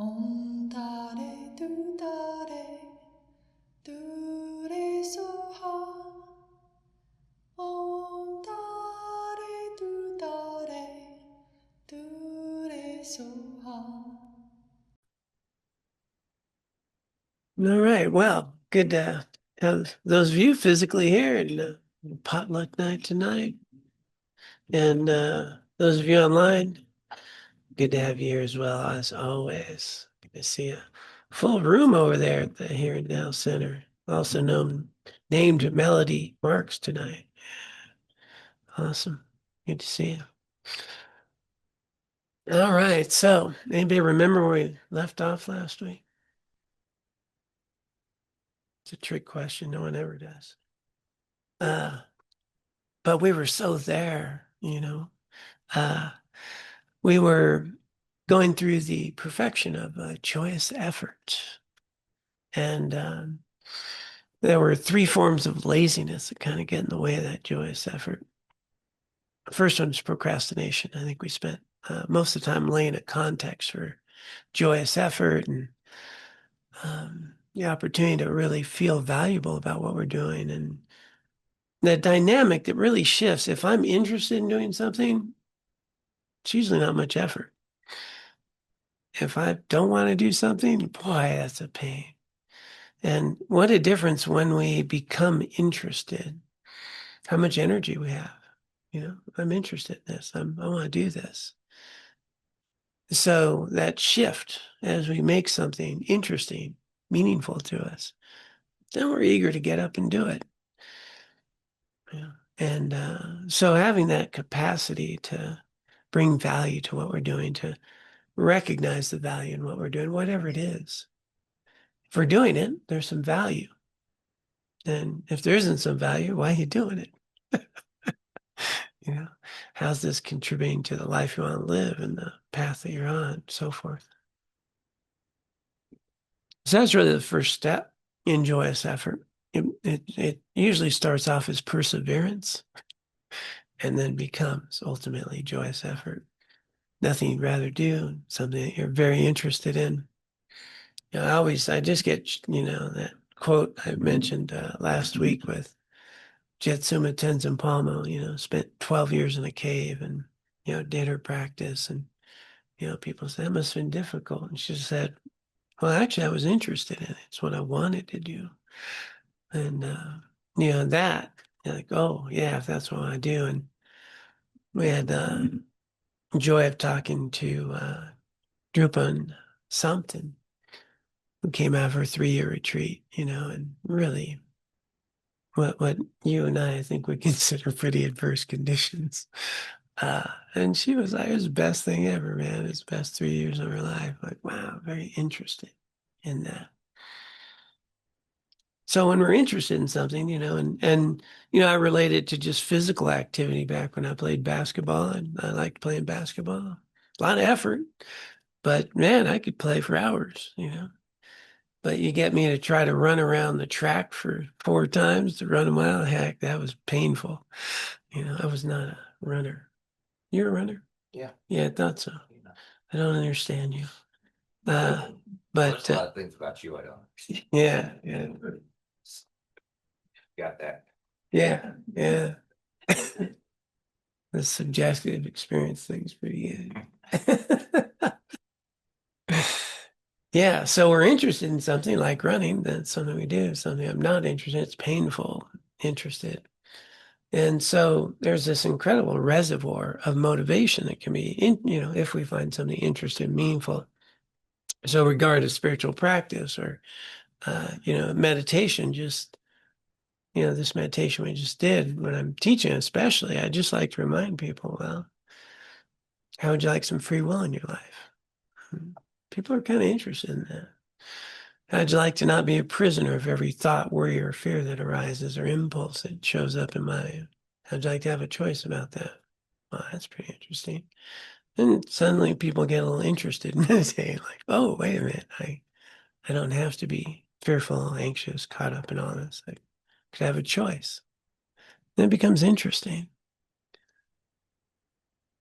Om Tare Tu Tare Tu Re Soha. Om Tare Tu Tare Tu Re Soha. All right. Well, good to have those of you physically here and potluck night tonight. And those of you online, good to have you here as well, as always. Good to see a full room over there at the Here and Now Center, also named Melody Marks tonight. Awesome. Good to see you. All right. So, anybody remember where we left off last week? It's a trick question. No one ever does. But we were so there, Uh, we were going through the perfection of joyous effort. And there were three forms of laziness that kind of get in the way of that joyous effort. The first one is procrastination. I think we spent most of the time laying a context for joyous effort and the opportunity to really feel valuable about what we're doing. And the dynamic that really shifts, if I'm interested in doing something, it's usually not much effort. If I don't want to do something, boy, that's a pain. And what a difference when we become interested, how much energy we have. I'm interested in this. I want to do this. So that shift as we make something interesting, meaningful to us, then we're eager to get up and do it. Yeah. And so having that capacity to bring value to what we're doing, to recognize the value in what we're doing, whatever it is. If we're doing it, there's some value. And if there isn't some value, why are you doing it? You know, how's this contributing to the life you want to live and the path that you're on, so forth. So that's really the first step in joyous effort. It usually starts off as perseverance and then becomes ultimately joyous effort. Nothing you'd rather do, something that you're very interested in. I just get, that quote I mentioned last week with Jetsuma Tenzin Palmo, spent 12 years in a cave and, did her practice. And, people say, that must have been difficult. And she said, well, actually, I was interested in it. It's what I wanted to do. And, that, like, oh, yeah, if that's what I do. And we had the joy of talking to Drupal Samten, who came out for a 3-year retreat, and really what you and I think we consider pretty adverse conditions. And she was like, it was the best thing ever, man. It's the best 3 years of her life. Like, wow, very interested in that. So when we're interested in something, I related to just physical activity back when I played basketball, and I liked playing basketball. A lot of effort, but man, I could play for hours. But you get me to try to run around the track for 4 times to run a mile, heck, that was painful. I was not a runner. You're a runner? Yeah. Yeah, I thought so. Yeah. I don't understand you. There's But a lot of things about you I don't understand. yeah. Got that. Yeah. The subjective experience thing's pretty good. Yeah, so we're interested in something like running, that's something we do. Something I'm not interested in, it's painful, interested. And so there's this incredible reservoir of motivation that can be if we find something interesting, meaningful. So regard to spiritual practice or meditation, just this meditation we just did, when I'm teaching especially, I just like to remind people, well, how would you like some free will in your life? People are kind of interested in that. How'd you like to not be a prisoner of every thought, worry, or fear that arises or impulse that shows up in mind? How'd you like to have a choice about that? Well, that's pretty interesting. And suddenly people get a little interested in meditating, like, oh, wait a minute, I don't have to be fearful, anxious, caught up in all this. I could have a choice. Then it becomes interesting.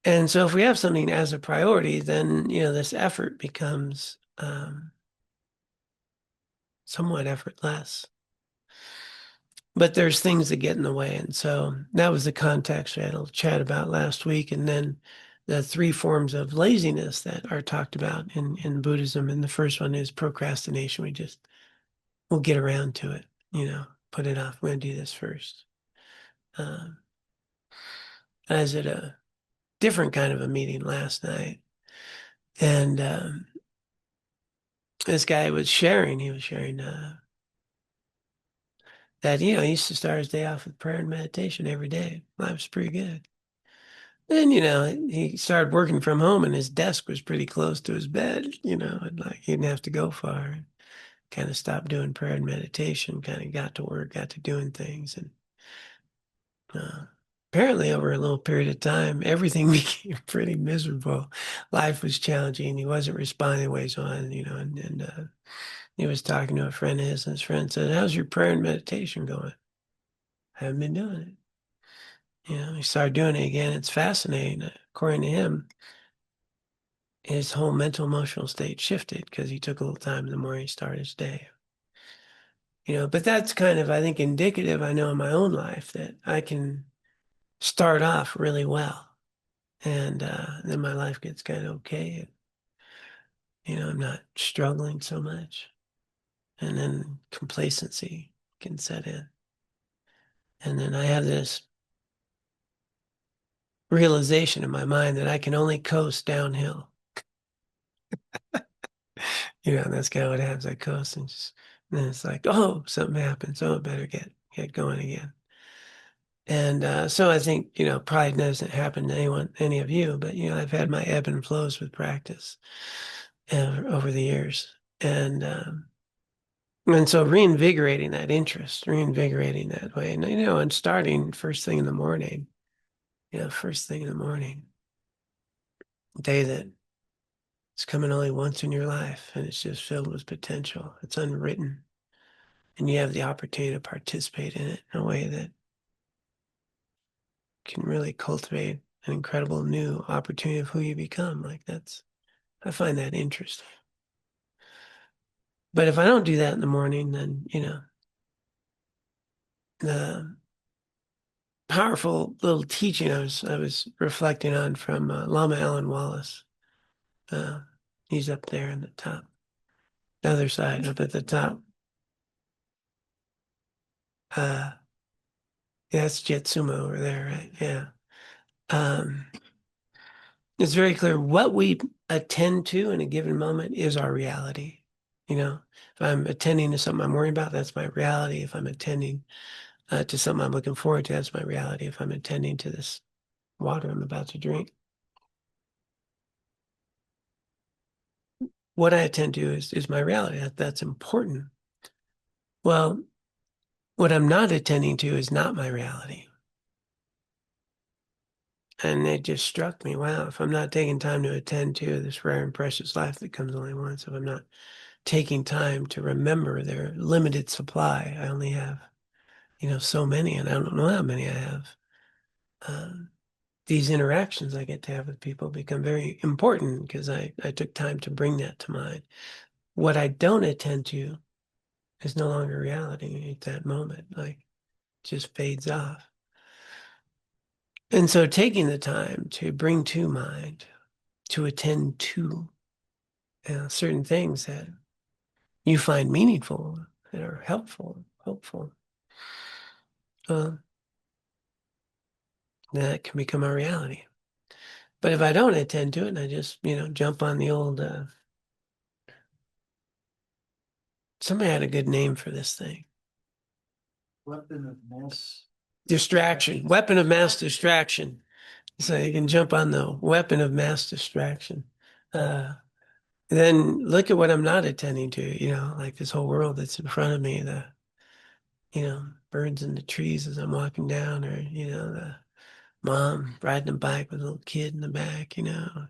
And so if we have something as a priority, then, this effort becomes somewhat effortless. But there's things that get in the way. And so that was the context we had a chat about last week. And then the 3 forms of laziness that are talked about in Buddhism. And the first one is procrastination. We'll get around to it, put it off. We're going to do this first. I was at a different kind of a meeting last night. And this guy was sharing, that, he used to start his day off with prayer and meditation every day. Life was pretty good. Then, he started working from home and his desk was pretty close to his bed, and like he didn't have to go far. Kind of stopped doing prayer and meditation, kind of got to work, got to doing things. And apparently over a little period of time, everything became pretty miserable. Life was challenging. He wasn't responding the way he wanted, and he was talking to a friend of his, and his friend said, "How's your prayer and meditation going?" "I haven't been doing it." He started doing it again. It's fascinating. According to him, his whole mental emotional state shifted because he took a little time in the morning to start his day. But that's kind of, I think, indicative, I know in my own life, that I can start off really well. And then my life gets kind of okay. And, I'm not struggling so much. And then complacency can set in. And then I have this realization in my mind that I can only coast downhill. That's kind of what happens. I coast and then it's like, oh, something happens. Oh, I better get going again. And so I think, pride doesn't happen to any of you, but, I've had my ebb and flows with practice over the years. And so reinvigorating that interest, reinvigorating that way. And starting first thing in the morning, day that it's coming only once in your life and it's just filled with potential. It's unwritten. And you have the opportunity to participate in it in a way that can really cultivate an incredible new opportunity of who you become. I find that interesting. But if I don't do that in the morning, then, the powerful little teaching I was reflecting on from Lama Alan Wallace. He's up there in the top, the other side, up at the top. Yeah, that's Jetsumo over there, right? Yeah. It's very clear what we attend to in a given moment is our reality. If I'm attending to something I'm worrying about, that's my reality. If I'm attending to something I'm looking forward to, that's my reality. If I'm attending to this water I'm about to drink, what I attend to is my reality. That's important. Well, what I'm not attending to is not my reality. And it just struck me, wow, if I'm not taking time to attend to this rare and precious life that comes only once, if I'm not taking time to remember their limited supply, I only have, so many, and I don't know how many I have. These interactions I get to have with people become very important because I took time to bring that to mind. What I don't attend to is no longer reality at that moment. Just fades off. And so taking the time to bring to mind, to attend to certain things that you find meaningful, that are helpful, hopeful, that can become a reality. But if I don't attend to it and I just, jump on the old, somebody had a good name for this thing. Weapon of mass Distraction, weapon of mass distraction. So you can jump on the weapon of mass distraction. Then look at what I'm not attending to, like this whole world that's in front of me, the, birds in the trees as I'm walking down, or, the mom riding a bike with a little kid in the back, a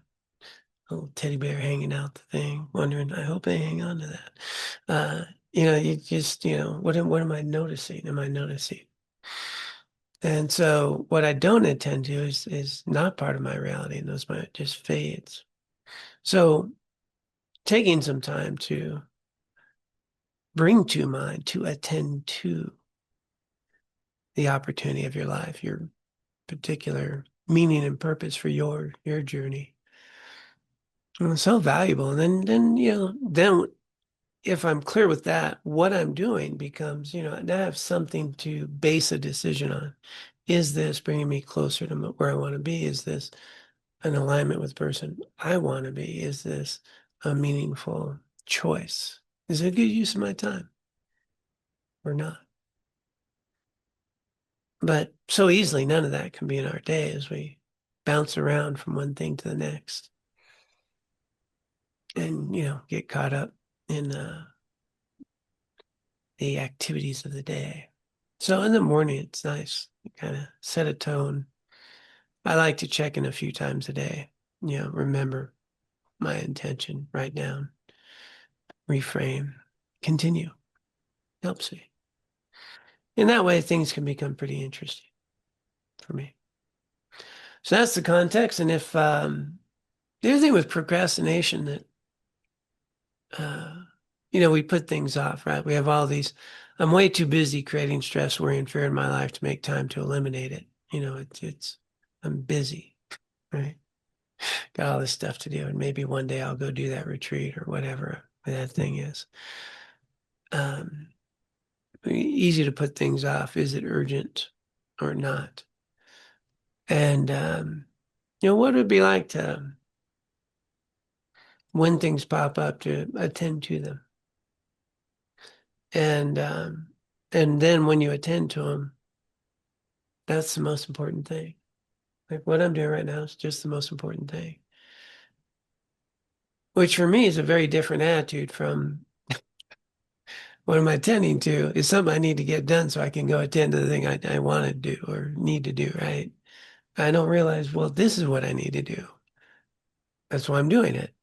little teddy bear hanging out the thing, wondering, I hope they hang on to that. You just, what am I noticing? Am I noticing? And so what I don't attend to is not part of my reality, and it just fades. So taking some time to bring to mind, to attend to the opportunity of your life, your particular meaning and purpose for your journey. And it's so valuable. And then if I'm clear with that, what I'm doing becomes, now I have something to base a decision on. Is this bringing me closer to where I want to be? Is this an alignment with the person I want to be? Is this a meaningful choice? Is it a good use of my time or not? But so easily, none of that can be in our day as we bounce around from one thing to the next and, get caught up in the activities of the day. So in the morning, it's nice to kind of set a tone. I like to check in a few times a day, remember my intention, write down, reframe, continue. Helps me. In that way, things can become pretty interesting for me. So that's the context. And if the other thing with procrastination that, we put things off, right? We have all these, I'm way too busy creating stress, worry, and fear in my life to make time to eliminate it. I'm busy, right? Got all this stuff to do. And maybe one day I'll go do that retreat or whatever that thing is. Easy to put things off. Is it urgent or not? And, what would it be like to, when things pop up, to attend to them? And then when you attend to them, that's the most important thing. Like what I'm doing right now is just the most important thing. Which for me is a very different attitude from what am I attending to is something I need to get done so I can go attend to the thing I want to do or need to do, right? I don't realize, well, this is what I need to do. That's why I'm doing it.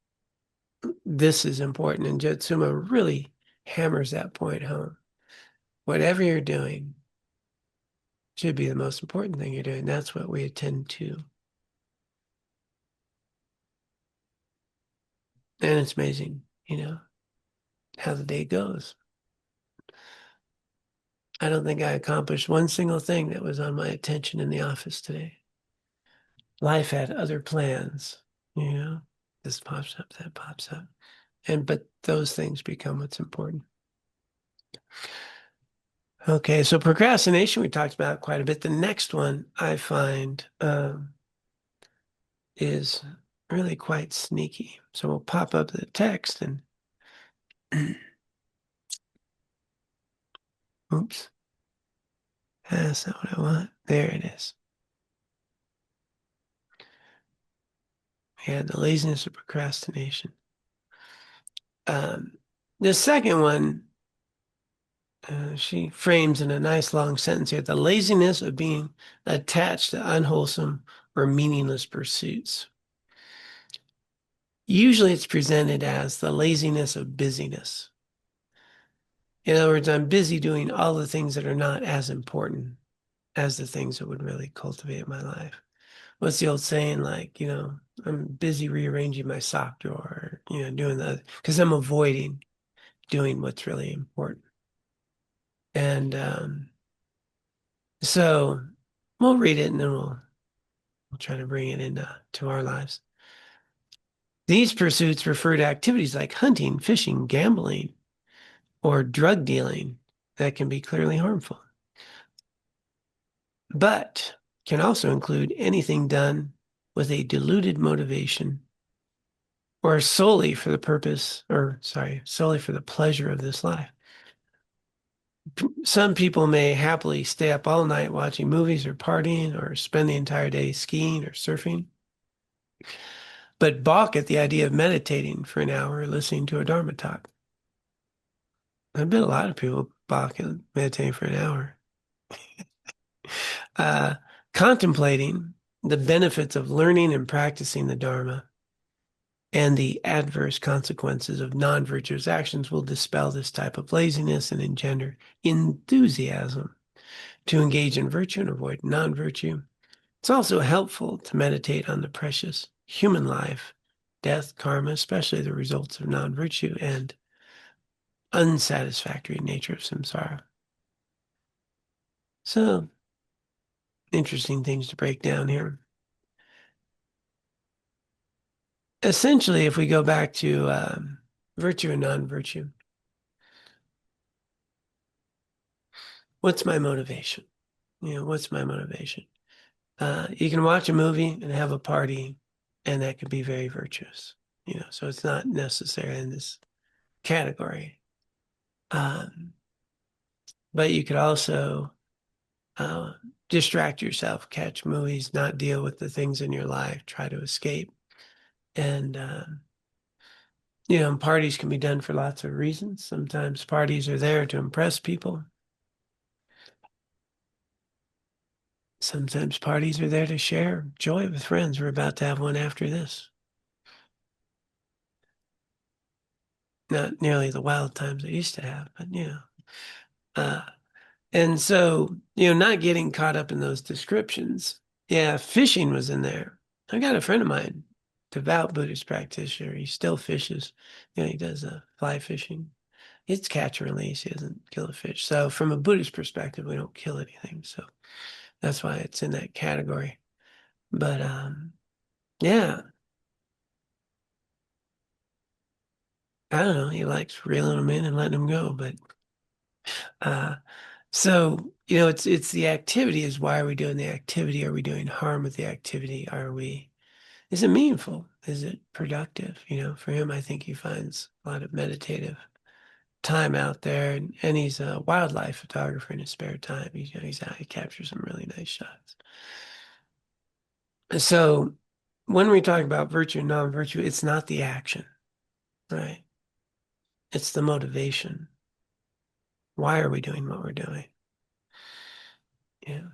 This is important. And Jetsuma really hammers that point home. Whatever you're doing should be the most important thing you're doing. That's what we attend to. And it's amazing, how the day goes. I don't think I accomplished one single thing that was on my attention in the office today. Life had other plans, this pops up, that pops up. But those things become what's important. Okay, so procrastination, we talked about quite a bit. The next one I find is really quite sneaky. So we'll pop up the text and oops. That's not what I want. There it is. We had the laziness of procrastination. The second one, she frames in a nice long sentence here, the laziness of being attached to unwholesome or meaningless pursuits. Usually it's presented as the laziness of busyness. In other words, I'm busy doing all the things that are not as important as the things that would really cultivate my life. What's the old saying? Like, I'm busy rearranging my sock drawer, doing the, because I'm avoiding doing what's really important. And so we'll read it and then we'll try to bring it into our lives. These pursuits refer to activities like hunting, fishing, gambling, or drug dealing that can be clearly harmful, but can also include anything done with a diluted motivation or solely for the pleasure of this life. Some people may happily stay up all night watching movies or partying or spend the entire day skiing or surfing, but balk at the idea of meditating for an hour or listening to a Dharma talk. I bet a lot of people balk at meditating for an hour. Contemplating the benefits of learning and practicing the Dharma and the adverse consequences of non-virtuous actions will dispel this type of laziness and engender enthusiasm to engage in virtue and avoid non-virtue. It's also helpful to meditate on the precious human life death, karma, especially the results of non-virtue, and unsatisfactory nature of samsara. So, interesting things to break down here. Essentially, if we go back to virtue and non-virtue, what's my motivation? What's my motivation? You can watch a movie and have a party, and that could be very virtuous. So it's not necessarily in this category. But you could also distract yourself, catch movies, not deal with the things in your life, try to escape. And, parties can be done for lots of reasons. Sometimes parties are there to impress people. Sometimes parties are there to share joy with friends. We're about to have one after this. Not nearly the wild times I used to have, but and so, not getting caught up in those descriptions. Yeah, fishing was in there. I got a friend of mine, devout Buddhist practitioner. He still fishes. He does fly fishing. It's catch and release. He doesn't kill a fish. So from a Buddhist perspective, we don't kill anything. So that's why it's in that category. But yeah, I don't know. He likes reeling them in and letting them go. But so, it's the activity is why are we doing the activity? Are we doing harm with the activity? Is it meaningful? Is it productive? For him, I think he finds a lot of meditative time out there, and he's a wildlife photographer in his spare time. He's out, he captures some really nice shots. So when we talk about virtue and non-virtue, it's not the action, right? It's the motivation. Why are we doing what we're doing? Yeah.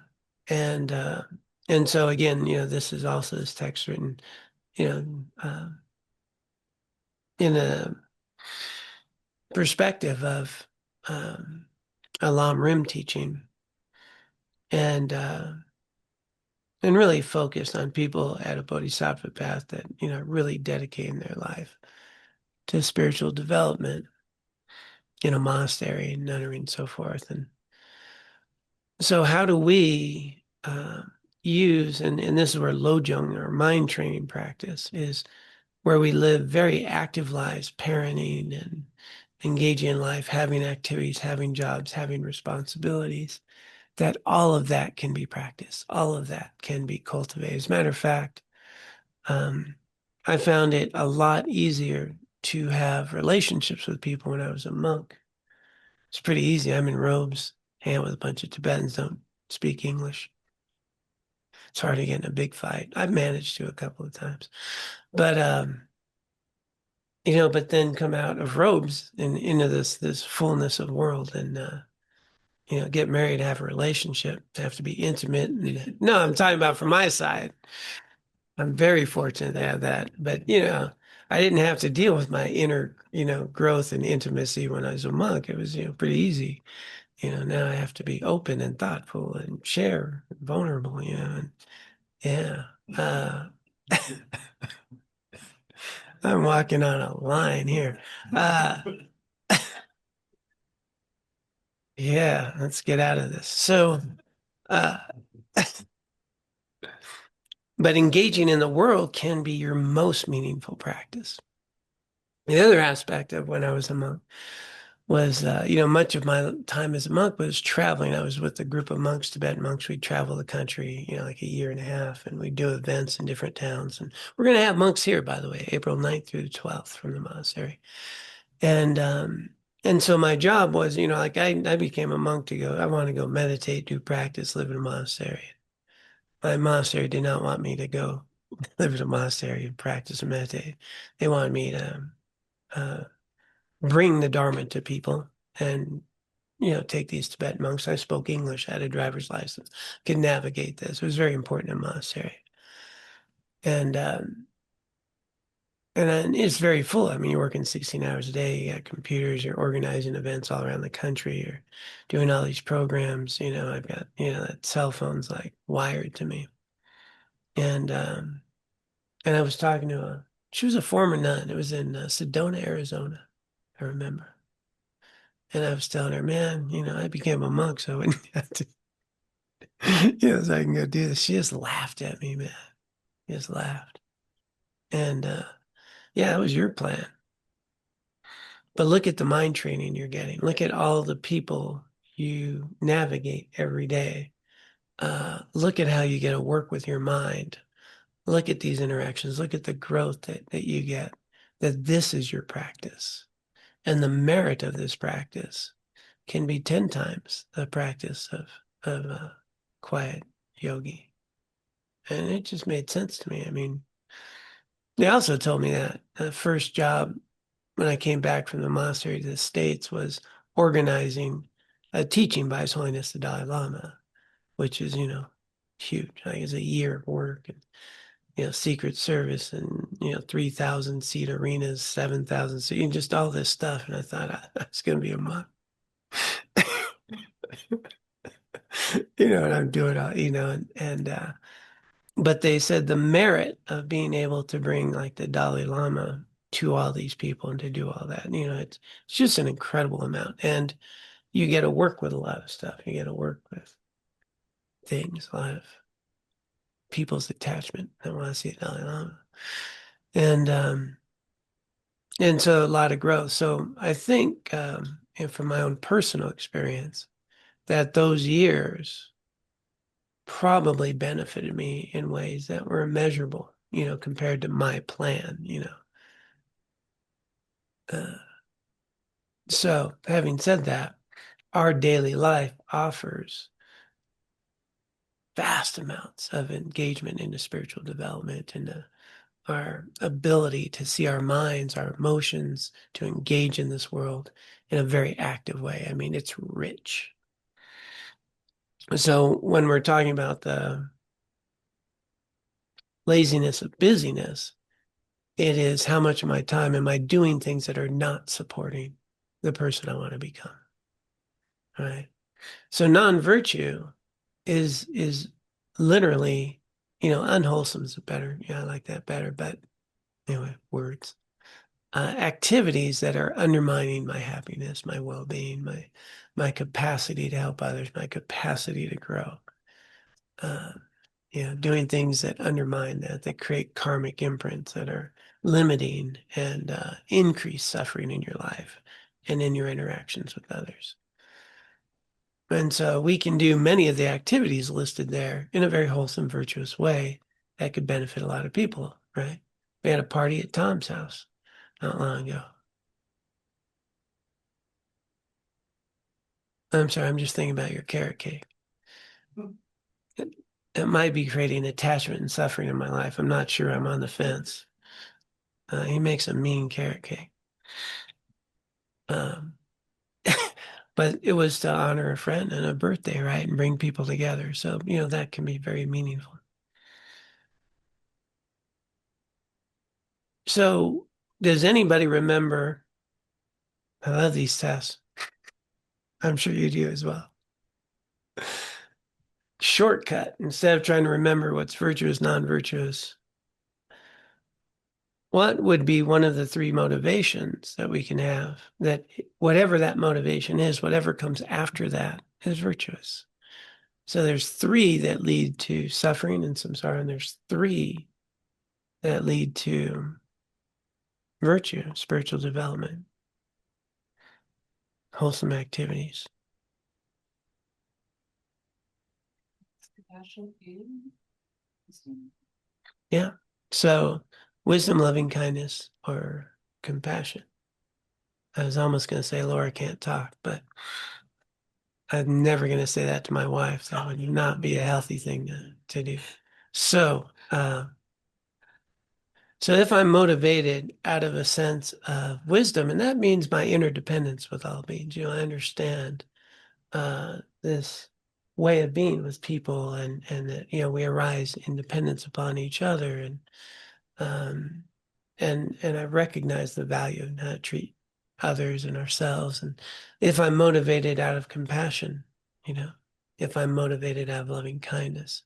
And so again, this is also this text written, in a perspective of Alam Rim teaching, and really focused on people at a bodhisattva path that really dedicating their life to spiritual development in a monastery and nunnery and so forth. And so how do we use, and this is where Lojong, or mind training practice, is where we live very active lives, parenting and engaging in life, having activities, having jobs, having responsibilities, that all of that can be practiced. All of that can be cultivated. As a matter of fact, I found it a lot easier to have relationships with people when I was a monk. It's pretty easy. I'm in robes, hang out with a bunch of Tibetans, don't speak English. It's hard to get in a big fight. I've managed to a couple of times. But but then come out of robes and into this fullness of world, and get married, have a relationship, have to be intimate. No, I'm talking about from my side. I'm very fortunate to have that. But I didn't have to deal with my inner growth and intimacy when I was a monk. It was pretty easy. Now I have to be open and thoughtful and share, and vulnerable. And yeah. I'm walking on a line here. Yeah, let's get out of this. So, but engaging in the world can be your most meaningful practice. The other aspect of when I was a monk was, much of my time as a monk was traveling. I was with a group of monks, Tibetan monks. We'd travel the country, like a year and a half, and we'd do events in different towns. And we're going to have monks here, by the way, April 9th through the 12th from the monastery. And so my job was, I became a monk to go, I want to go meditate, do practice, live in a monastery. My monastery did not want me to go live in a monastery and practice and meditate. They wanted me to bring the Dharma to people and, take these Tibetan monks. I spoke English, I had a driver's license, could navigate this. It was very important in a monastery. And then it's very full. I mean, you're working 16 hours a day, you got computers, you're organizing events all around the country, you're doing all these programs. I've got, that cell phone's like wired to me. And I was talking to She was a former nun. It was in Sedona, Arizona, I remember. And I was telling her, man, I became a monk, so I wouldn't have to, so I can go do this. She just laughed at me, man. She just laughed. And yeah, that was your plan. But look at the mind training you're getting. Look at all the people you navigate every day. Look at how you get to work with your mind. Look at these interactions. Look at the growth that you get, that this is your practice. And the merit of this practice can be 10 times the practice of quiet yogi. And it just made sense to me. I mean, they also told me that the first job when I came back from the monastery to the States was organizing a teaching by His Holiness the Dalai Lama, which is, huge. Like it's a year of work and, Secret Service and, 3,000 seat arenas, 7,000 seat, and just all this stuff. And I thought I was going to be a monk. And I'm doing all, but they said the merit of being able to bring like the Dalai Lama to all these people and to do all that, it's just an incredible amount. And you get to work with a lot of stuff. You get to work with things, a lot of people's attachment that want to see the Dalai Lama. And so a lot of growth. So I think, and from my own personal experience, that those years probably benefited me in ways that were immeasurable, compared to my plan, So having said that, our daily life offers vast amounts of engagement into spiritual development and our ability to see our minds, our emotions, to engage in this world in a very active way. I mean, it's rich. So when we're talking about the laziness of busyness, it is how much of my time am I doing things that are not supporting the person I want to become. All right. So non-virtue is literally, unwholesome is better. Yeah, I like that better. But anyway, words. Activities that are undermining my happiness, my well-being, my capacity to help others, my capacity to grow. Doing things that undermine that create karmic imprints that are limiting and increase suffering in your life and in your interactions with others. And so we can do many of the activities listed there in a very wholesome, virtuous way that could benefit a lot of people, right? We had a party at Tom's house not long ago. I'm sorry, I'm just thinking about your carrot cake. It might be creating attachment and suffering in my life. I'm not sure. I'm on the fence. He makes a mean carrot cake. But it was to honor a friend and a birthday, right? And bring people together. So, that can be very meaningful. So does anybody remember? I love these tests. I'm sure you do as well. Shortcut. Instead of trying to remember what's virtuous, non-virtuous, what would be one of the three motivations that we can have that whatever that motivation is, whatever comes after that is virtuous? So there's three that lead to suffering and samsara, and there's three that lead to virtue, spiritual development, wholesome activities. Yeah. So wisdom, loving kindness, or compassion. I was almost going to say Laura can't talk, but I'm never going to say that to my wife. That would not be a healthy thing to do. So, so if I'm motivated out of a sense of wisdom, and that means my interdependence with all beings, I understand this way of being with people, and that we arise in dependence upon each other, and I recognize the value of how to treat others and ourselves. And if I'm motivated out of compassion, if I'm motivated out of loving kindness,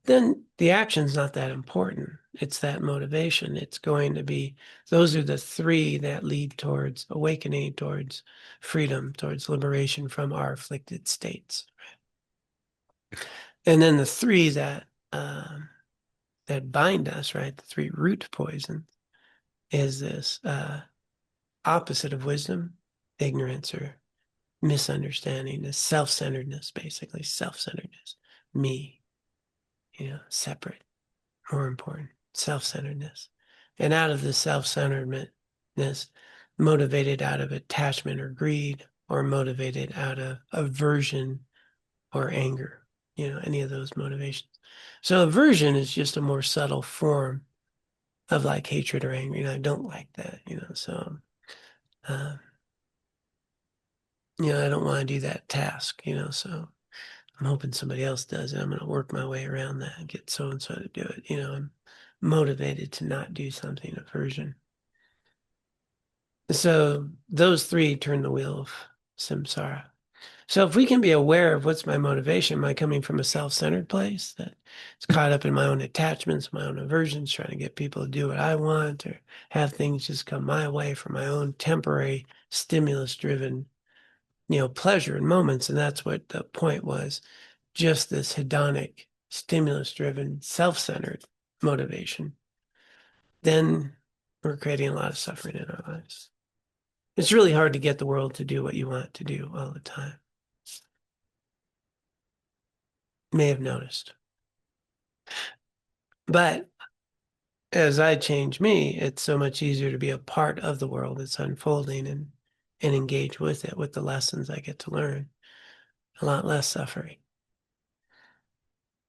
then the action's not that important. it's that motivation. It's going to be, those are the three that lead towards awakening, towards freedom, towards liberation from our afflicted states. And then the three that bind us, right? The three root poisons is this opposite of wisdom, ignorance or misunderstanding, is self-centeredness, basically self-centeredness, me, separate, more important, self-centeredness. And out of the self-centeredness, motivated out of attachment or greed, or motivated out of aversion or anger, any of those motivations. So aversion is just a more subtle form of like hatred or anger. I don't like that, so, I don't want to do that task, so I'm hoping somebody else does it. I'm going to work my way around that and get so-and-so to do it. I'm motivated to not do something, aversion. So those three turn the wheel of samsara. So if we can be aware of what's my motivation, am I coming from a self-centered place that is caught up in my own attachments, my own aversions, trying to get people to do what I want or have things just come my way for my own temporary stimulus-driven, pleasure in moments. And that's what the point was, just this hedonic, stimulus-driven, self-centered motivation. Then we're creating a lot of suffering in our lives. It's really hard to get the world to do what you want it to do all the time. May have noticed. But as I change me, it's so much easier to be a part of the world that's unfolding and engage with it, with the lessons I get to learn. A lot less suffering.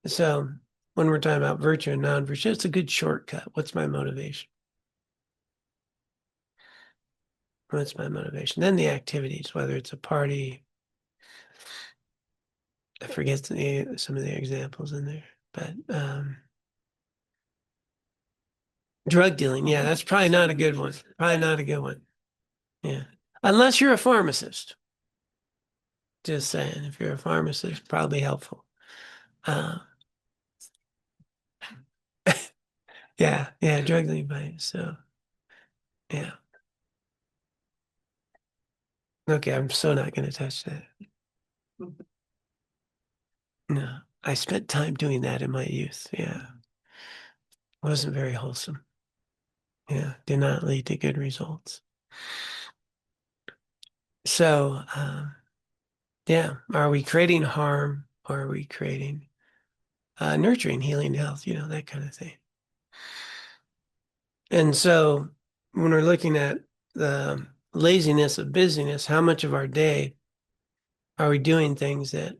So when we're talking about virtue and non-virtue, it's a good shortcut. What's my motivation? What's my motivation? Then the activities, whether it's a party, I forget some of the examples in there, but drug dealing, yeah, that's probably not a good one. Probably not a good one. Yeah. Unless you're a pharmacist. Just saying, if you're a pharmacist, probably helpful. Yeah, drug dealing by so yeah. Okay, I'm so not going to touch that. No, I spent time doing that in my youth. Yeah, wasn't very wholesome. Yeah, did not lead to good results. So, yeah, are we creating harm or are we creating nurturing, healing, health? That kind of thing. And so, when we're looking at the laziness of busyness, how much of our day are we doing things that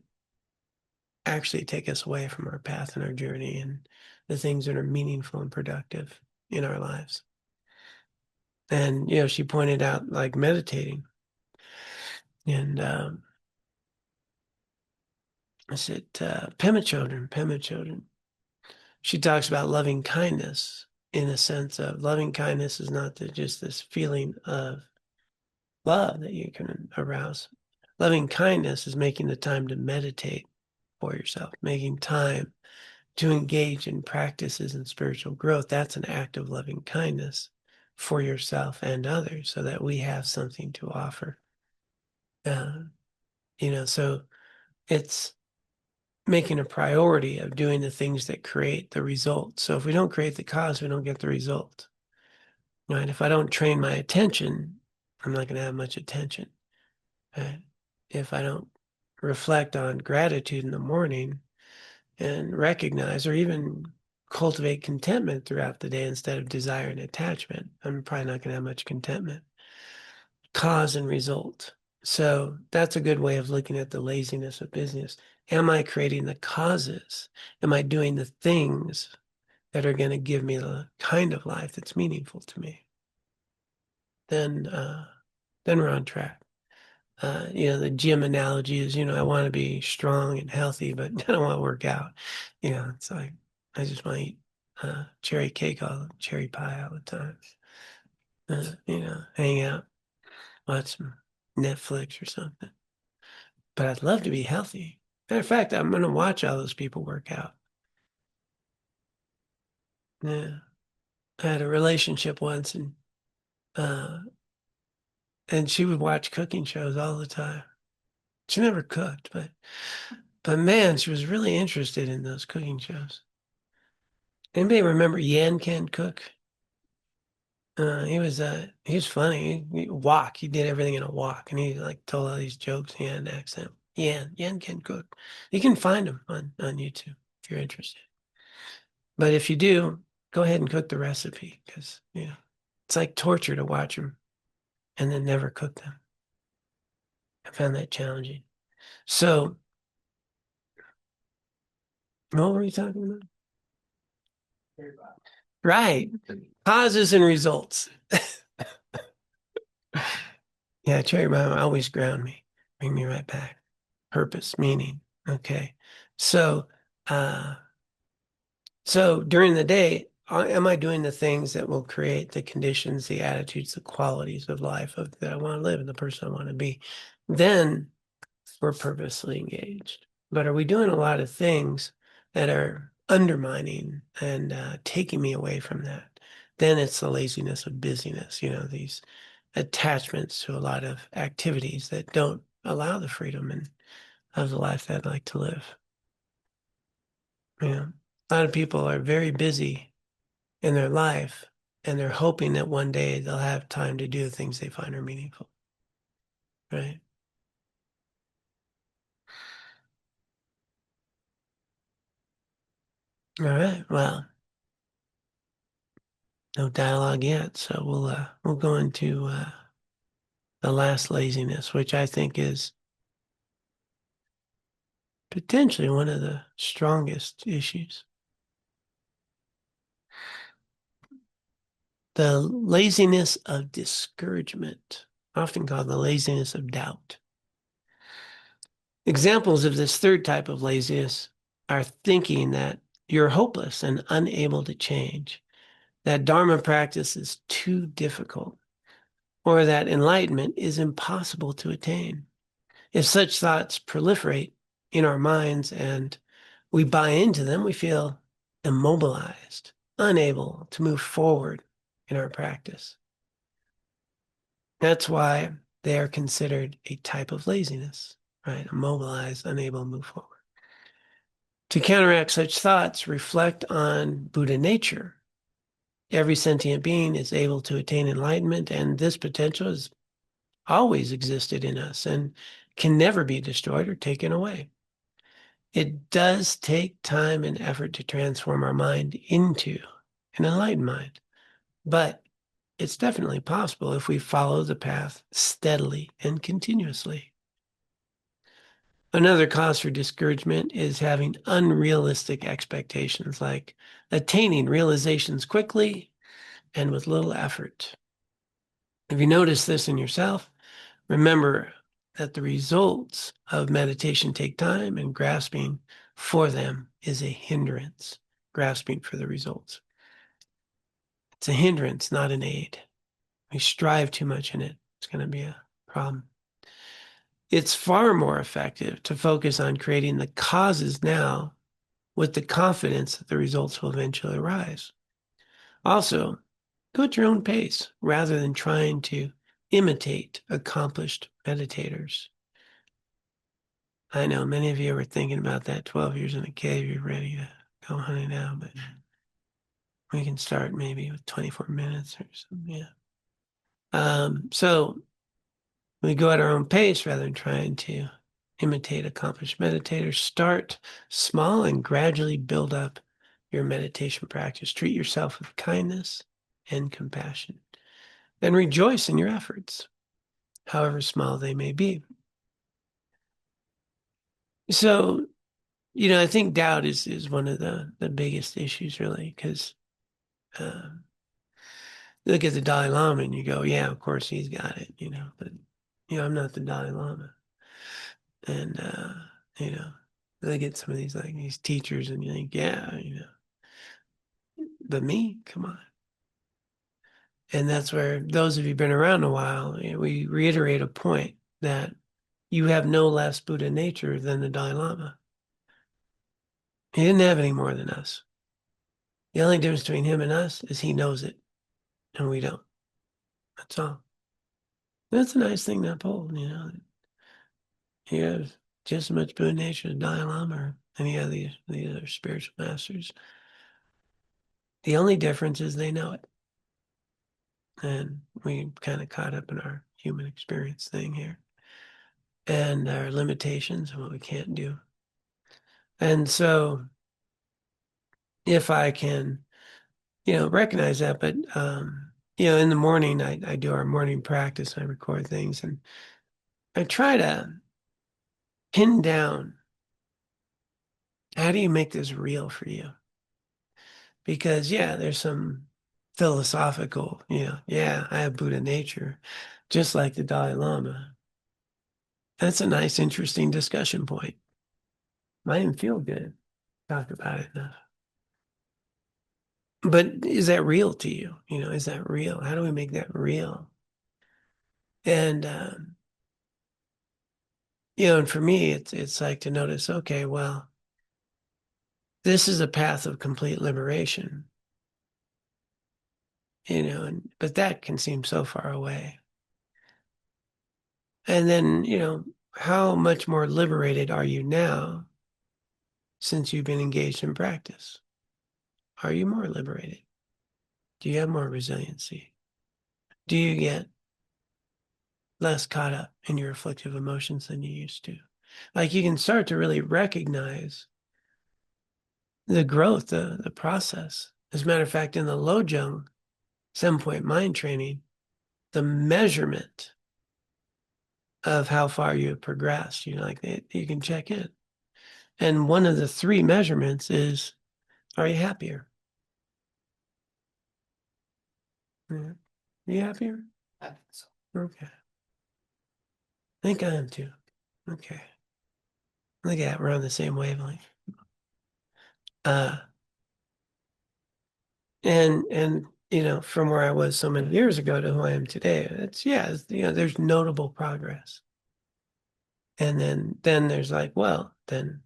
actually take us away from our path and our journey and the things that are meaningful and productive in our lives? And, she pointed out like meditating. And I said, Pema Chodron. She talks about loving kindness in a sense of loving kindness is not just this feeling of love that you can arouse. Loving kindness is making the time to meditate for yourself, making time to engage in practices and spiritual growth. That's an act of loving kindness for yourself and others so that we have something to offer. So it's making a priority of doing the things that create the result. So if we don't create the cause, we don't get the result. Right? If I don't train my attention, I'm not going to have much attention. Right? If I don't reflect on gratitude in the morning and recognize or even cultivate contentment throughout the day instead of desire and attachment, I'm probably not going to have much contentment. Cause and result. So that's a good way of looking at the laziness of business. Am I creating the causes? Am I doing the things that are going to give me the kind of life that's meaningful to me? Then we're on track. The gym analogy is, I want to be strong and healthy, but I don't want to work out. It's like I just want to eat cherry pie all the time. Hang out, watch some Netflix or something. But I'd love to be healthy. Matter of fact, I'm going to watch all those people work out. Yeah. I had a relationship once, and she would watch cooking shows all the time. She never cooked, but man, she was really interested in those cooking shows. Anybody remember Yan Can Cook? He was funny. He walk. He did everything in a walk, and he like told all these jokes. He had an accent. Yan Can Cook. You can find him on YouTube if you're interested. But if you do, go ahead and cook the recipe because it's like torture to watch them and then never cook them. I found that challenging. So, what were we talking about? Right. Causes and results. Yeah, cherry bomb always ground me, bring me right back. Purpose, meaning. Okay. So, during the day, am I doing the things that will create the conditions, the attitudes, the qualities of life that I want to live and the person I want to be? Then we're purposely engaged. But are we doing a lot of things that are undermining and taking me away from that? Then it's the laziness of busyness, these attachments to a lot of activities that don't allow the freedom of the life that I'd like to live. A lot of people are very busy in their life, and they're hoping that one day they'll have time to do things they find are meaningful, right? All right. Well, no dialogue yet, so we'll go into the last laziness, which I think is potentially one of the strongest issues. The laziness of discouragement, often called the laziness of doubt. Examples of this third type of laziness are thinking that you're hopeless and unable to change, that Dharma practice is too difficult, or that enlightenment is impossible to attain. If such thoughts proliferate in our minds and we buy into them, we feel immobilized, unable to move forward in our practice. That's why they are considered a type of laziness, right? Immobilized, unable to move forward. To counteract such thoughts, reflect on Buddha nature. Every sentient being is able to attain enlightenment, and this potential has always existed in us and can never be destroyed or taken away. It does take time and effort to transform our mind into an enlightened mind, but it's definitely possible if we follow the path steadily and continuously. Another cause for discouragement is having unrealistic expectations, like attaining realizations quickly and with little effort. If you notice this in yourself, remember that the results of meditation take time, and grasping for them is a hindrance. Grasping for the results. It's a hindrance, not an aid. We strive too much in it, it's going to be a problem. It's far more effective to focus on creating the causes now with the confidence that the results will eventually arise. Also, go at your own pace rather than trying to imitate accomplished meditators. I know many of you were thinking about that 12 years in a cave. You're ready to go hunting now, but we can start maybe with 24 minutes or something. Yeah. So we go at our own pace rather than trying to imitate accomplished meditators. Start small and gradually build up your meditation practice. Treat yourself with kindness and compassion. And rejoice in your efforts, however small they may be. So, I think doubt is one of the biggest issues, really, because look at the Dalai Lama and you go, yeah, of course he's got it, but, I'm not the Dalai Lama. And, look at some of these teachers and you think, yeah, but me, come on. And that's where those of you who've been around a while, we reiterate a point that you have no less Buddha nature than the Dalai Lama. He didn't have any more than us. The only difference between him and us is he knows it and we don't. That's all. That's a nice thing to uphold, you know. You have just as much Buddha nature as Dalai Lama or any of the other spiritual masters. The only difference is they know it. And we kind of caught up in our human experience thing here and our limitations and what we can't do. And so if I can, recognize that, but, in the morning, I do our morning practice, I record things, and I try to pin down, how do you make this real for you? Because, there's some philosophical, I have Buddha nature, just like the Dalai Lama. That's a nice, interesting discussion point. Might even feel good. Talk about it enough. But is that real to you? Is that real? How do we make that real? And, and for me, it's like to notice, okay, well, this is a path of complete liberation, but that can seem so far away. And then, how much more liberated are you now since you've been engaged in practice? Are you more liberated? Do you have more resiliency? Do you get less caught up in your afflictive emotions than you used to? Like you can start to really recognize the growth, the process. As a matter of fact, in the Lojong 7-point mind training, the measurement of how far you have progressed, you can check in. And one of the 3 measurements is, are you happier? Yeah. Are you happier? I think so. Okay. I think I am too. Okay. Look at that, we're on the same wavelength. And from where I was so many years ago to who I am today, there's notable progress. And then there's like, well, then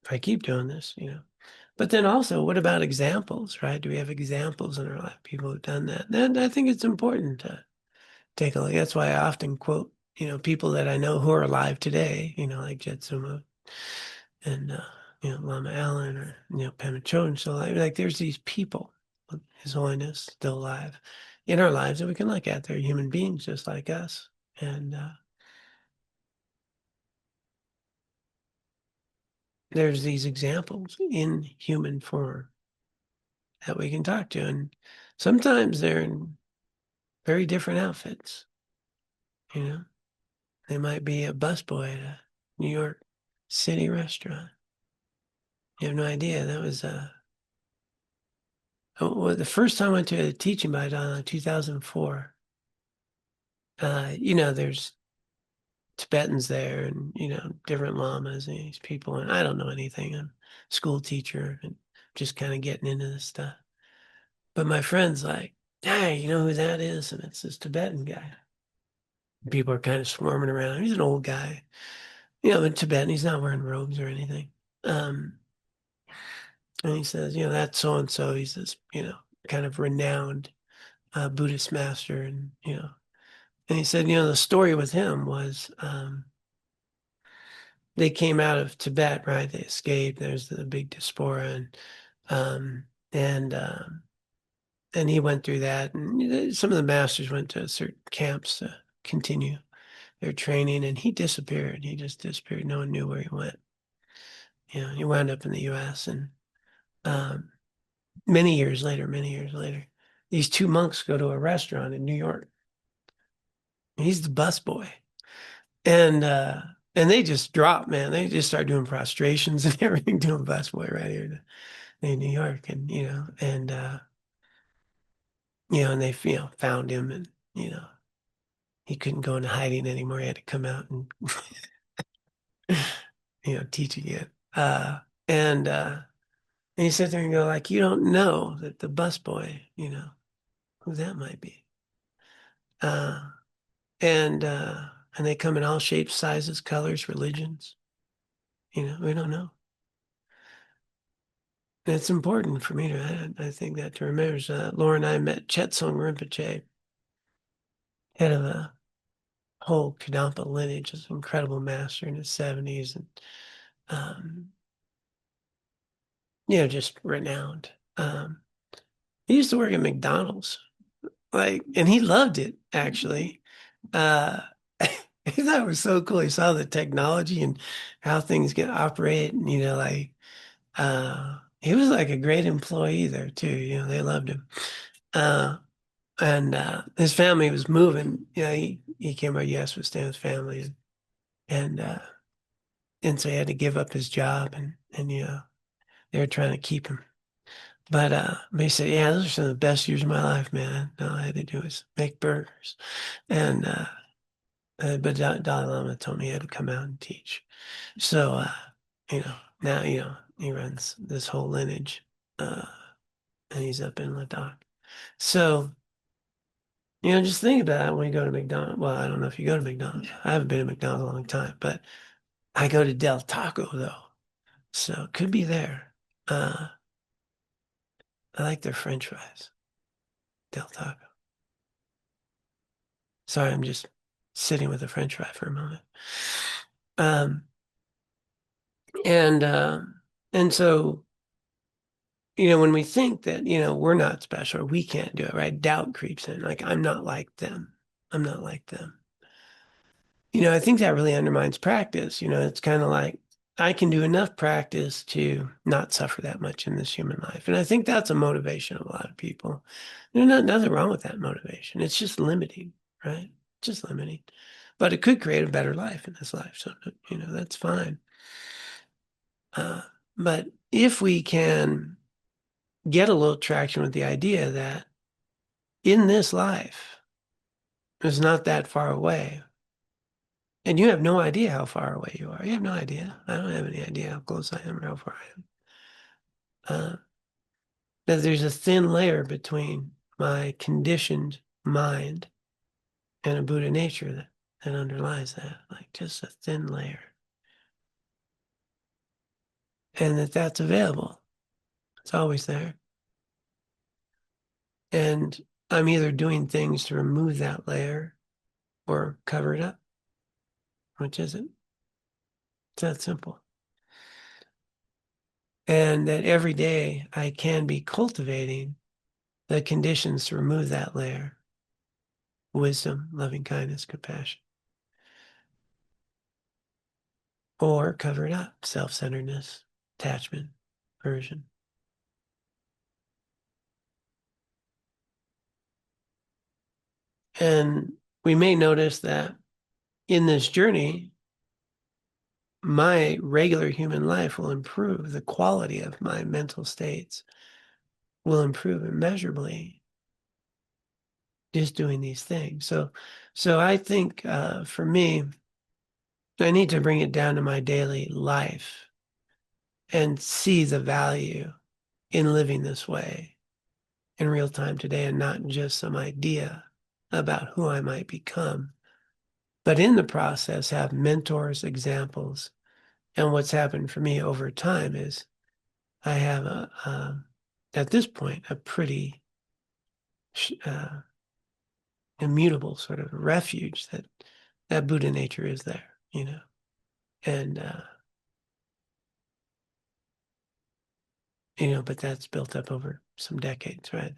if I keep doing this, but then also, what about examples, right? Do we have examples in our life, people who've done that? Then I think it's important to take a look. That's why I often quote, people that I know who are alive today, like Jetsuma and, Lama Allen or, Pema Chodron still alive. Like there's these people, His Holiness still alive in our lives that we can look at. They're human beings just like us. And there's these examples in human form that we can talk to. And sometimes they're in very different outfits. They might be a busboy at a New York City restaurant. You have no idea. That was the first time I went to a teaching by 2004. There's Tibetans there and, different lamas and these people. And I don't know anything. I'm a school teacher and just kind of getting into this stuff. But my friend's like, hey, you know who that is? And it's this Tibetan guy. People are kind of swarming around. He's an old guy, in Tibetan. He's not wearing robes or anything. And he says, that's so-and-so. He's this, kind of renowned Buddhist master. And, and he said, the story with him was they came out of Tibet, right? They escaped. There's the big diaspora. And he went through that. And some of the masters went to certain camps to continue their training. And he disappeared. He just disappeared. No one knew where he went. He wound up in the U.S. And many years later, these 2 monks go to a restaurant in New York. He's the busboy. And they just drop, man. They just start doing prostrations and everything, doing busboy right here in New York. And, and they, found him and, he couldn't go into hiding anymore. He had to come out and, teach again. And he sat there and go like, you don't know that the busboy, who that might be. And they come in all shapes, sizes, colors, religions. We don't know. it's important for me to, I think that to remember. Laura and I met Chetsong Rinpoche, head of a whole Kadampa lineage, is an incredible master in his 70s, and just renowned. He used to work at McDonald's, and he loved it, actually. He thought it was so cool. He saw the technology and how things get operated, and he was like a great employee there too. They loved him. And his family was moving. He came out US to stay with his family, and so he had to give up his job, and they were trying to keep him. But he said, yeah, those are some of the best years of my life, man. All I had to do was make burgers. And but Dalai Lama told me he had to come out and teach. So now he runs this whole lineage, and he's up in Ladakh. So just think about it when you go to McDonald's. Well, I don't know if you go to McDonald's. I haven't been to McDonald's in a long time, but I go to Del Taco though, so it could be there. I like their French fries, Del Taco. Sorry, I'm just sitting with a French fry for a moment. And so when we think that we're not special, or we can't do it, right? Doubt creeps in. Like, I'm not like them. I'm not like them. I think that really undermines practice. It's kind of like I can do enough practice to not suffer that much in this human life. And I think that's a motivation of a lot of people. There's nothing wrong with that motivation. It's just limiting, right? Just limiting. But it could create a better life in this life. So, that's fine. But if we can get a little traction with the idea that in this life, it's not that far away, and you have no idea how far away you are. You have no idea. I don't have any idea how close I am or how far I am. That there's a thin layer between my conditioned mind and a Buddha nature that underlies that, like just a thin layer. And that's available. It's always there. And I'm either doing things to remove that layer or cover it up. Which is it? It's that simple. And that every day I can be cultivating the conditions to remove that layer: wisdom, loving kindness, compassion. Or cover it up: self-centeredness, attachment, aversion. And we may notice that in this journey, my regular human life will improve. The quality of my mental states will improve immeasurably just doing these things. So I think for me, I need to bring it down to my daily life and see the value in living this way in real time today, and not just some idea about who I might become, but in the process have mentors, examples. And what's happened for me over time is I have at this point, a pretty immutable sort of refuge that Buddha nature is there, and but that's built up over some decades, right?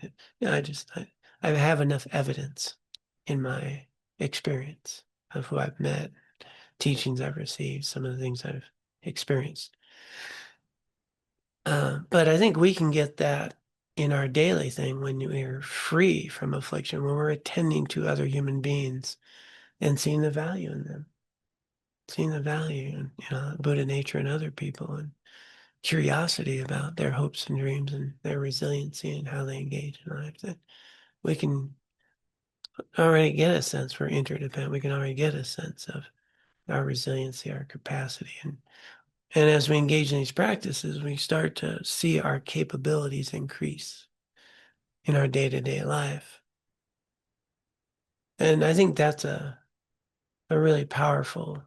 I have enough evidence in my experience of who I've met, teachings I've received, some of the things I've experienced. But I think we can get that in our daily thing when we're free from affliction, when we're attending to other human beings and seeing the value in them, seeing the value in Buddha nature and other people, and curiosity about their hopes and dreams and their resiliency and how they engage in life. That we can already get a sense we're interdependent. We can already get a sense of our resiliency, our capacity. And as we engage in these practices, we start to see our capabilities increase in our day-to-day life. And I think that's a really powerful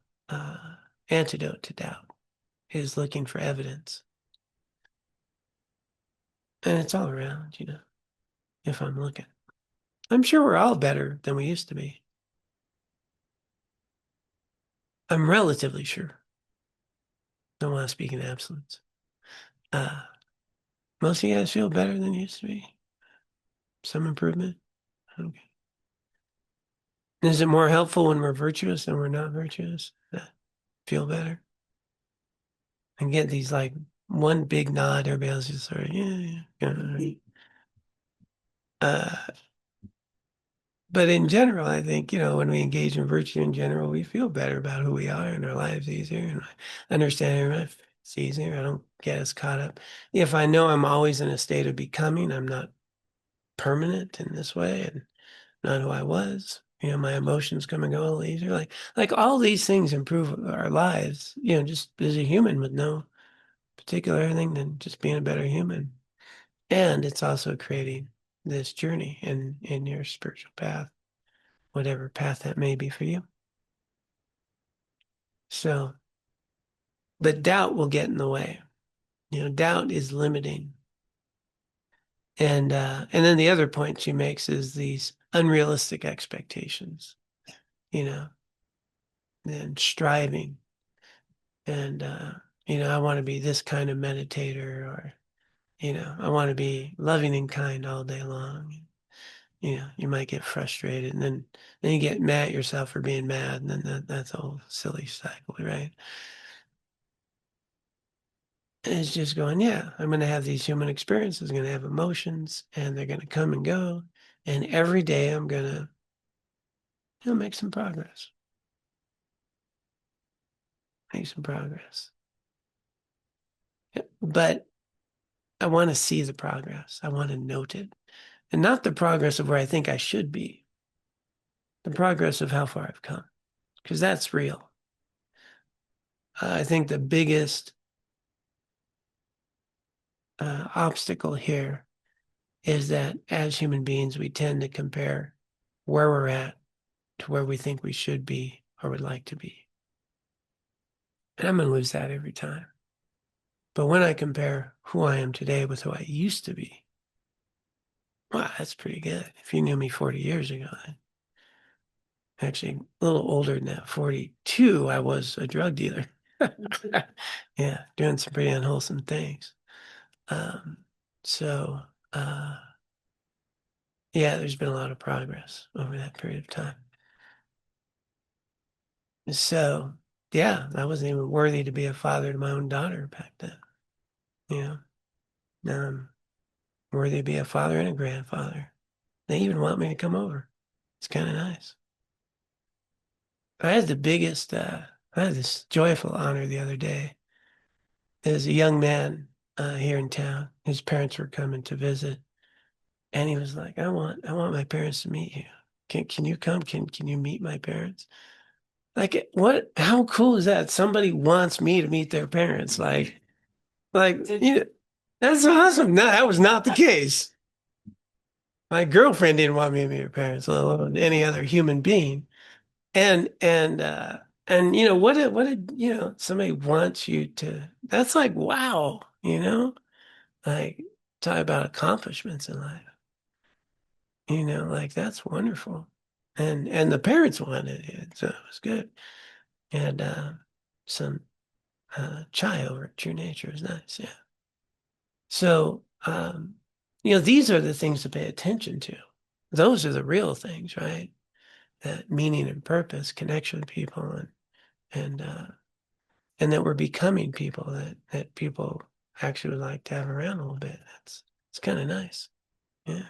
antidote to doubt, is looking for evidence. And it's all around, if I'm looking. I'm sure we're all better than we used to be. I'm relatively sure. Don't want to speak in absolutes. Most of you guys feel better than you used to be? Some improvement? Okay. Is it more helpful when we're virtuous than we're not virtuous? Feel better? And get these like one big nod, everybody else just sort of, yeah. But in general, I think, when we engage in virtue in general, we feel better about who we are and our lives easier and understanding life it's easier. I don't get as caught up. If I know I'm always in a state of becoming, I'm not permanent in this way and not who I was. My emotions come and go a little easier. Like all these things improve our lives, just as a human with no particular thing than just being a better human. And it's also creating this journey in your spiritual path, whatever path that may be for you. So, but doubt will get in the way. Doubt is limiting. And then the other point she makes is these unrealistic expectations, and striving. And, I want to be this kind of meditator, or, I want to be loving and kind all day long. You might get frustrated, and then you get mad at yourself for being mad, and then that's a whole silly cycle, right? And it's just going, yeah, I'm going to have these human experiences, going to have emotions, and they're going to come and go. And every day I'm going to make some progress. Make some progress. But I want to see the progress. I want to note it. And not the progress of where I think I should be. The progress of how far I've come. Because that's real. I think the biggest obstacle here is that as human beings, we tend to compare where we're at to where we think we should be or would like to be. And I'm going to lose that every time. But when I compare who I am today with who I used to be, wow, that's pretty good. If you knew me 40 years ago, actually a little older than that, 42, I was a drug dealer. Yeah, doing some pretty unwholesome things. So, yeah, there's been a lot of progress over that period of time. So, yeah, I wasn't even worthy to be a father to my own daughter back then. Now I'm worthy to be a father and a grandfather. They even want me to come over. It's kind of nice. I had this joyful honor the other day. There's a young man here in town. His parents were coming to visit, and he was like, I want my parents to meet you. Can you come? Can you meet my parents? Like, what? How cool is that? Somebody wants me to meet their parents. That's awesome. No, that was not the case. My girlfriend didn't want me to meet her parents, let alone any other human being. And somebody wants you to, that's like, wow, like talk about accomplishments in life, like that's wonderful. And the parents wanted it, so it was good. And some chai over at True Nature is nice, yeah. So, these are the things to pay attention to. Those are the real things, right? That meaning and purpose, connection with people, and that we're becoming people that people actually would like to have around a little bit. It's kind of nice. Yeah.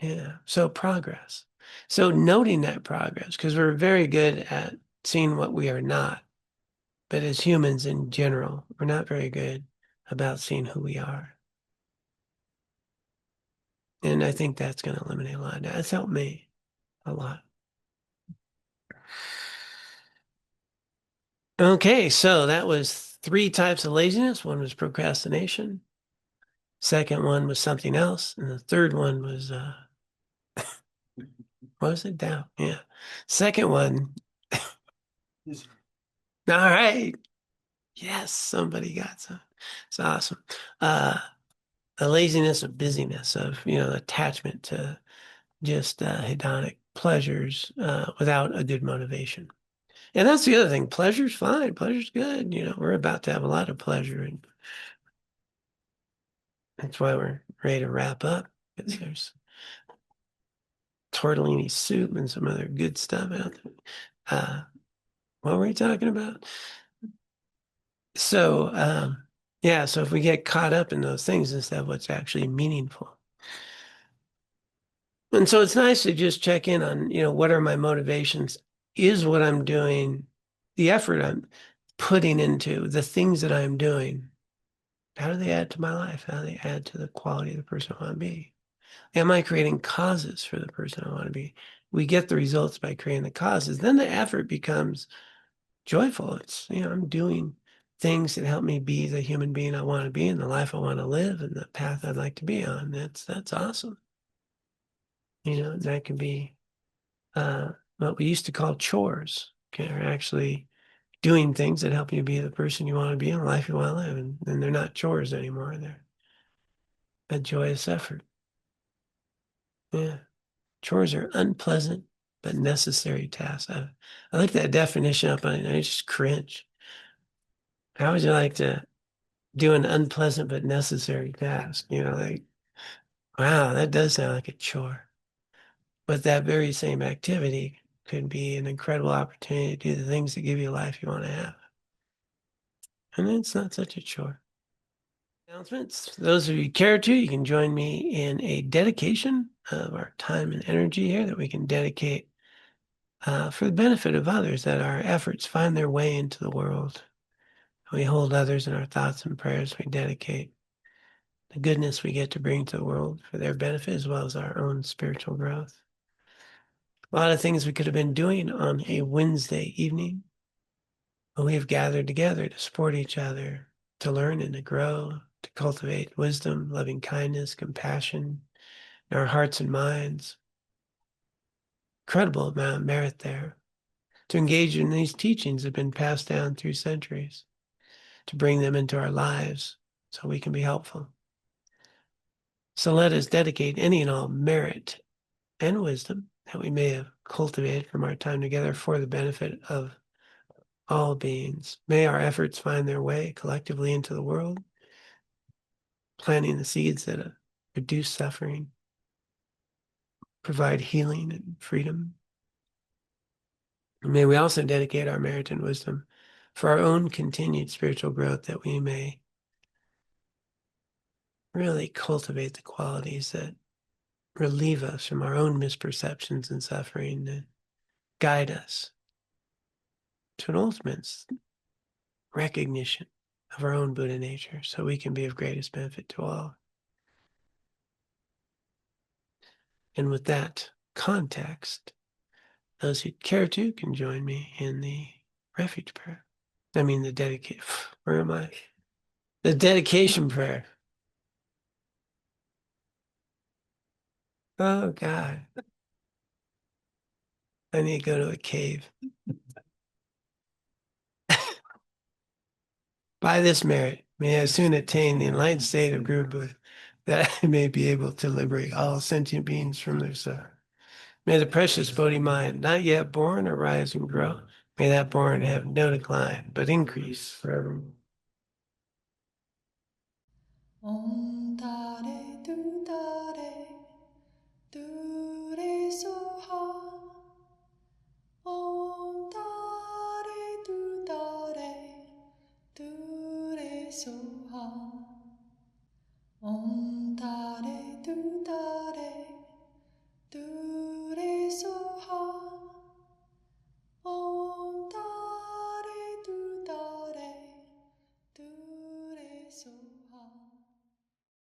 Yeah. So progress. So noting that progress, because we're very good at seeing what we are not. But as humans in general, we're not very good about seeing who we are. And I think that's going to eliminate a lot of that. It's helped me a lot. Okay, so that was 3 types of laziness. One was procrastination. Second one was something else. And the third one was, what was it? Doubt. Yeah. Second one, all right. Yes, somebody got some. It's awesome. The laziness of busyness, of, attachment to just hedonic pleasures without a good motivation. And that's the other thing. Pleasure's fine. Pleasure's good. We're about to have a lot of pleasure, and that's why we're ready to wrap up. Because there's tortellini soup and some other good stuff out there. What were we talking about? So, so if we get caught up in those things instead of what's actually meaningful. And so it's nice to just check in on, what are my motivations? Is what I'm doing, the effort I'm putting into the things that I'm doing, how do they add to my life? How do they add to the quality of the person I want to be? Am I creating causes for the person I want to be? We get the results by creating the causes. Then the effort becomes joyful. It's, I'm doing things that help me be the human being I want to be and the life I want to live and the path I'd like to be on. That's awesome. That can be what we used to call chores. Okay, are actually doing things that help you be the person you want to be and the life you want to live. And they're not chores anymore. They're a joyous effort. Yeah. Chores are unpleasant but necessary tasks. I looked that definition up and I just cringe. How would you like to do an unpleasant but necessary task? Wow, that does sound like a chore. But that very same activity could be an incredible opportunity to do the things that give you a life you want to have. And it's not such a chore. Announcements. Those of you who care to, you can join me in a dedication of our time and energy here that we can dedicate for the benefit of others, that our efforts find their way into the world. We hold others in our thoughts and prayers. We dedicate the goodness we get to bring to the world for their benefit as well as our own spiritual growth. A lot of things we could have been doing on a Wednesday evening, but we have gathered together to support each other, to learn and to grow, to cultivate wisdom, loving kindness, compassion in our hearts and minds. Incredible amount of merit there. To engage in these teachings that have been passed down through centuries, to bring them into our lives so we can be helpful. So let us dedicate any and all merit and wisdom that we may have cultivated from our time together for the benefit of all beings. May our efforts find their way collectively into the world, planting the seeds that reduce suffering, provide healing and freedom. And may we also dedicate our merit and wisdom for our own continued spiritual growth, that we may really cultivate the qualities that relieve us from our own misperceptions and suffering, and guide us to an ultimate recognition of our own Buddha nature so we can be of greatest benefit to all. And with that context, those who care to can join me in the refuge prayer. I mean, the dedication. Where am I? The dedication prayer. Oh, God. I need to go to a cave. By this merit, may I soon attain the enlightened state of Guru Buddha, that I may be able to liberate all sentient beings from their suffering. May the precious Bodhi mind, not yet born, arise and grow. May that born have no decline, but increase forevermore. Om Tare Tu Tare Tu Re Soha. Om Tare Tu Tare Tu Re Soha. Om Tare Tu Tare